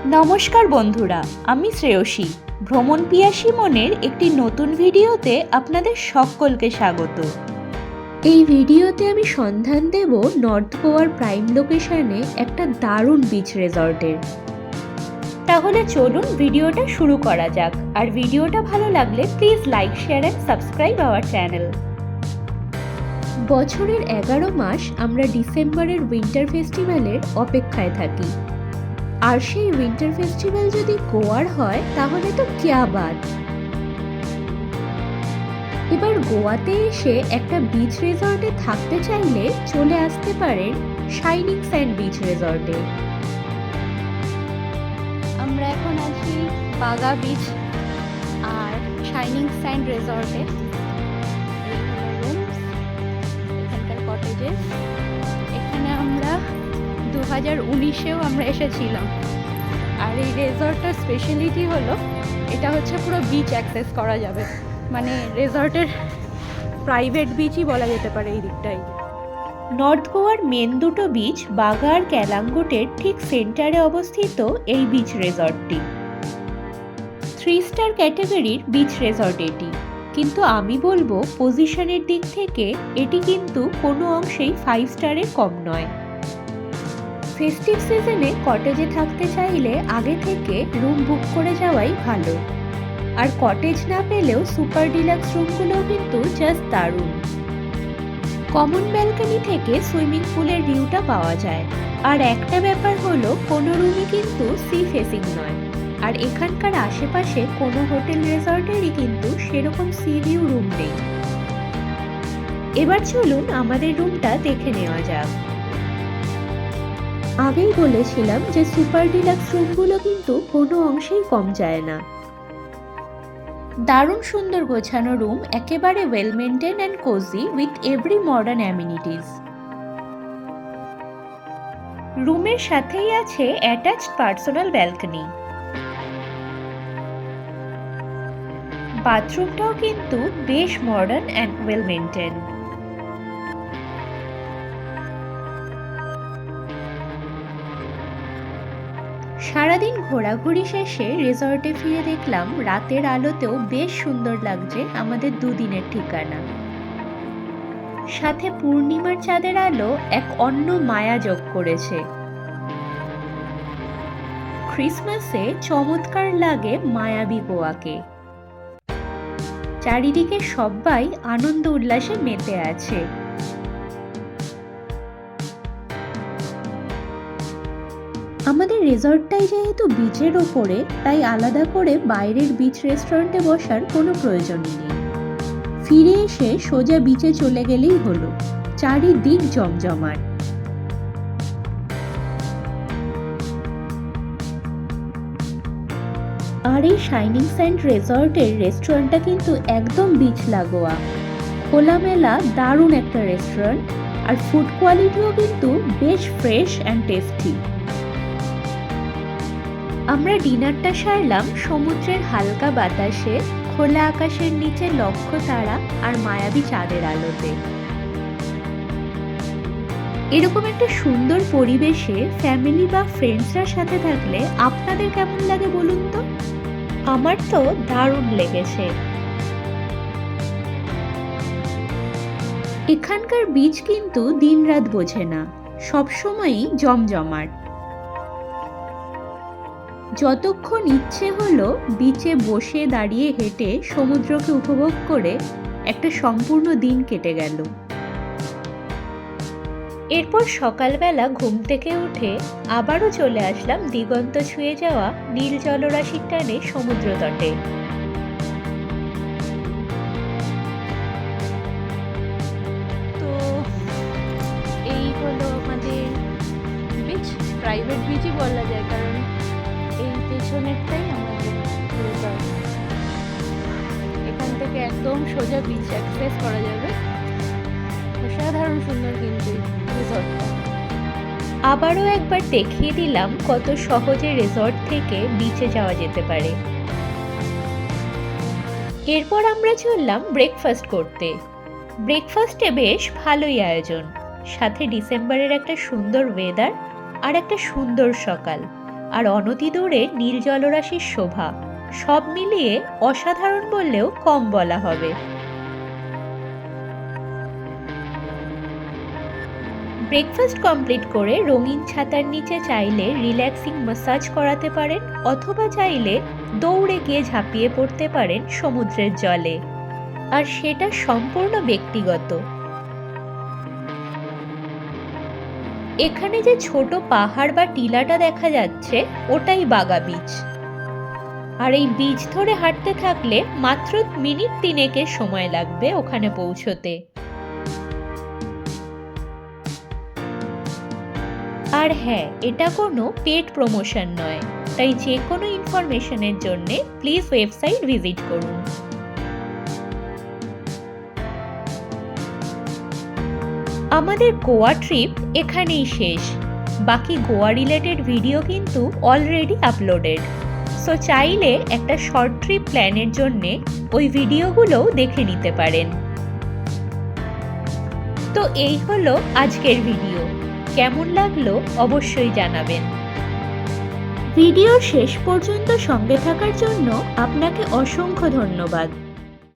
নমস্কার বন্ধুরা, আমি শ্রেয়সী। ভ্রমণ পিয়াসী মনের একটি নতুন ভিডিওতে আপনাদের সকলকে স্বাগত। এই ভিডিওতে আমি সন্ধান দেব নর্থ গোয়ার প্রাইম লোকেশনে একটা দারুণ বিচ রিসর্টের। তাহলে চলুন ভিডিওটা শুরু করা যাক। আর ভিডিওটা ভালো লাগলে please like, share and subscribe our channel. বছরের 11 মাস আমরা ডিসেম্বরের উইন্টার ফেস্টিভ্যালের অপেক্ষায় থাকি। আর সেই উইন্টার ফেস্টিভ্যাল যদি গোয়ার হয় তাহলে তো ক্যা বাত। এবার গোয়াতে এসে একটা বিচ রিসর্টে থাকতে চাইলে চলে আসতে পারেন শাইনিং স্যান্ড বিচ রিসর্টে। আমরা এখন আছি বাগা বিচ আর শাইনিং স্যান্ড রিসর্টে। এখানকার কটেজেস, এখানে আমরা 2019-এও আমরা এসেছিলাম। আর এই রিসর্টটার স্পেশালিটি হলো এটা হচ্ছে পুরো বিচ অ্যাক্সেস করা যাবে, মানে রিসর্টের প্রাইভেট বিচই বলা যেতে পারে এই দিকটাই। নর্থ গোয়ার মেন দুটো বিচ বাগা আর ক্যালাঙ্গুটের ঠিক সেন্টারে অবস্থিত এই বিচ রিসর্টটি 3 স্টার ক্যাটাগরির বিচ রিসর্ট এটি। কিন্তু আমি বলবো পজিশনের দিক থেকে এটি কিন্তু কোনো অংশেই 5 স্টারের কম নয়। ফেস্টিভ সিজনে কটেজে থাকতে চাইলে আগে থেকে রুম বুক করে যাওয়াই ভালো। আর কটেজ না পেলেও সুপার ডিলাক্স রুমগুলোও কিন্তু জাস্ট দারুণ। কমন ব্যালকনি থেকে সুইমিং পুলের ভিউটা পাওয়া যায়। আর একটা ব্যাপার হলো কোনো রুমই কিন্তু সি ফেসিং নয়। আর এখানকার আশেপাশে কোনো হোটেল রিসর্টেরই কিন্তু সেরকম সি ভিউ রুম নেই। এবার চলুন আমাদের রুমটা দেখে নেওয়া যাক। আগেই বলেছিলাম যে সুপার ডিলাক্স রুমগুলো কিন্তু কোনো অংশেই কম যায় না। দারুণ সুন্দর গোছানো রুম, একেবারে well maintain and cosy with every modern amenities. রুমের সাথেই আছে অ্যাটাচড পার্সোনাল ব্যালকনি। বাথরুমটাও কিন্তু বেশ মডার্ন অ্যান্ড ওয়েল মেইনটেইন। সারাদিন ঘোরাঘুরি শেষে রিসর্টে ফিরে দেখলাম রাতের আলোতেও বেশ সুন্দর লাগছে আমাদের দুদিনের ঠিকানা। সাথে পূর্ণিমার চাঁদের আলো এক অন্য মায়া যোগ করেছে। ক্রিসমাসে চমৎকার লাগে মায়াবী গোয়াকে। চারিদিকে সবাই আনন্দ উল্লাসে মেতে আছে। আমাদের রিসর্টটাই যেহেতু বিচের ওপরে, তাই আলাদা করে বাইরের বিচ রেস্টুরেন্টে বসার কোনো প্রয়োজনই নেই। ফিরে এসে সোজা বিচে চলে গেলেই হলো। চারিদিক জমজমাট। আর এই শাইনিং স্যান্ড রিসর্টের রেস্টুরেন্টটা কিন্তু একদম বিচ লাগোয়া। খোলামেলা দারুণ একটা রেস্টুরেন্ট। আর ফুড কোয়ালিটিও কিন্তু বেশ ফ্রেশ অ্যান্ড টেস্টি। আমরা ডিনারটা সারলাম সমুদ্রের হালকা বাতাসে, খোলা আকাশের নিচে লক্ষ তারা আর মায়াবী চাঁদের আলোতে। এরকম একটা সুন্দর পরিবেশে ফ্যামিলি বা ফ্রেন্ডসরা সাথে থাকলে আপনাদের কেমন লাগে বলুন তো? আমার তো দারুণ লেগেছে। এখানকার বিচ কিন্তু দিনরাত বোঝে না, সবসময়ই জমজমাট। যতক্ষণ ইচ্ছে হলো বিচে বসে দাঁড়িয়ে হেঁটে সমুদ্রকে উপভোগ করে একটা সম্পূর্ণ দিন কেটে গেল। এরপর সকালবেলা ঘুম থেকে উঠে আবারও চলে আসলাম দিগন্ত ছুঁয়ে যাওয়া নীল জলরাশির টানে সমুদ্র তটে। তো এই হলো আমাদের বিচ, প্রাইভেট বিচই বলা যায়, কারণ এই পেছনেরটাই আমাদের রিসর্ট। এখান থেকে একদম সোজা বিচ অ্যাক্সেস করা যাবে। অসাধারণ সুন্দর কিন্তু রিসর্টটা। আবারও একবার দেখিয়ে দিলাম কত সহজে রিসর্ট থেকে বিচে যাওয়া যেতে পারে। এরপর আমরা চললাম ব্রেকফাস্ট করতে। ব্রেকফাস্টে বেশ ভালোই আয়োজন, সাথে ডিসেম্বরের একটা সুন্দর ওয়েদার আর একটা সুন্দর সকাল। আর অনতি দূরে নীল জলরাশির শোভা, সব মিলিয়ে অসাধারণ বললেও কম বলা হবে। ব্রেকফাস্ট কমপ্লিট করে রঙিন ছাতার নিচে চাইলে রিল্যাক্সিং ম্যাসাজ করাতে পারেন, অথবা চাইলে দৌড়ে গিয়ে ঝাঁপিয়ে পড়তে পারেন সমুদ্রের জলে, আর সেটা সম্পূর্ণ ব্যক্তিগত। এখানে যে ছোট পাহাড় বা টিলাটা দেখা যাচ্ছে ওটাই বাগা বিচ, আর এই বিচ ধরে হাঁটতে থাকলে মাত্র মিনিট 3 সময় লাগবে ওখানে পৌঁছতে। আর হ্যাঁ, এটা কোনো পেড প্রমোশন নয়, তাই যে কোনো ইনফরমেশনের জন্য প্লিজ ওয়েবসাইট ভিজিট করুন। আমাদের গোয়া ট্রিপ এখানেই শেষ। বাকি গোয়া রিলেটেড ভিডিও কিন্তু অলরেডি আপলোডেড, সো চাইলে একটা শর্ট ট্রিপ প্ল্যানের জন্য ওই ভিডিওগুলোও দেখে নিতে পারেন। তো এই হলো আজকের ভিডিও, কেমন লাগলো অবশ্যই জানাবেন। ভিডিও শেষ পর্যন্ত সঙ্গে থাকার জন্য আপনাকে অসংখ্য ধন্যবাদ।